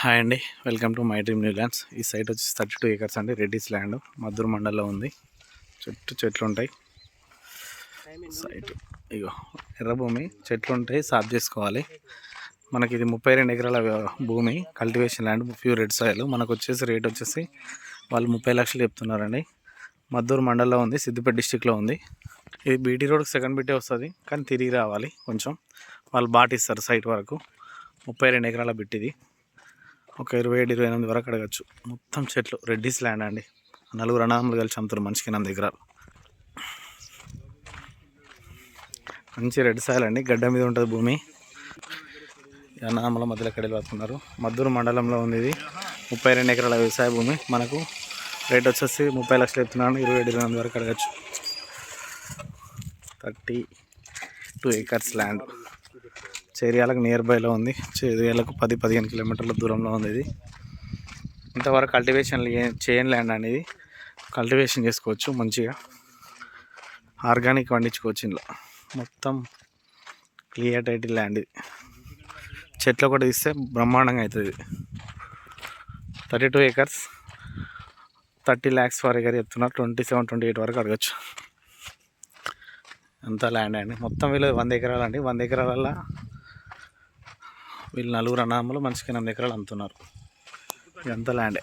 Hi అండి, welcome to my dream new lands. ఈ site వచ్చి 32 acres అండి. రెడ్డిస్ ల్యాండ్ మద్దూరు మండలంలో ఉంది. చుట్టూ చెట్లు ఉంటాయి. సైట్ ఇగో ఎర్రభూమి, చెట్లు ఉంటాయి, సాఫ్ చేసుకోవాలి. మనకి ఇది 32 ఎకరాల భూమి, cultivation land, pure red soil. మనకు వచ్చేసి రేట్ వచ్చేసి వాళ్ళు 30 లక్షలు చెప్తున్నారండి. మద్దూరు మండలంలో ఉంది, సిద్దిపేట డిస్టిక్లో ఉంది. ఇది బీటీ రోడ్ సెకండ్ బిట్టే వస్తుంది, కానీ తిరిగి రావాలి కొంచెం. వాళ్ళు బాటిస్తారు సైట్ వరకు. 32 ఎకరాల బిట్ ఇది. ఒక 27-28 వరకు అడగచ్చు. మొత్తం చెట్లు, రెడ్డిస్ ల్యాండ్ అండి. 4 అనామలు కలిసి అమ్ముతారు మనిషికి 8 ఎకరాలు. మంచి రెడ్ సాయిల్ అండి, గడ్డ మీద ఉంటుంది భూమి. అనామల మధ్యలో కడలు పడుతున్నారు. మద్దూరు మండలంలో ఉంది ఇది. 32 ఎకరాల వ్యవసాయ భూమి. మనకు రేట్ వచ్చేసి 30 లక్షలు చెప్తున్నాను. 27-28 వరకు అడగచ్చు. 32 acres ల్యాండ్. చేరియాలకు నియర్ బైలో ఉంది. చేరియాలకు 10-15 కిలోమీటర్ల దూరంలో ఉంది. ఇది ఇంతవరకు కల్టివేషన్ చేయని ల్యాండ్ అనేది. కల్టివేషన్ చేసుకోవచ్చు మంచిగా, ఆర్గానిక్ పండించుకోవచ్చు. ఇంట్లో మొత్తం క్లియర్ టైటిల్ ల్యాండ్ ఇది. చెట్లు కూడా తీస్తే బ్రహ్మాండంగా అవుతుంది. 32 acres, 30 lakhs ఫర్ ఎకర్ చెప్తున్నారు. 27-28 వరకు అడగచ్చు. అంతా ల్యాండ్ అండి. మొత్తం వీళ్ళు 100 ఎకరాలు అండి. 100 ఎకరాల వీళ్ళు 4 అనామలు మనిషికి 8 ఎకరాలు అమ్ముతున్నారు. ఇదంతా ల్యాండే.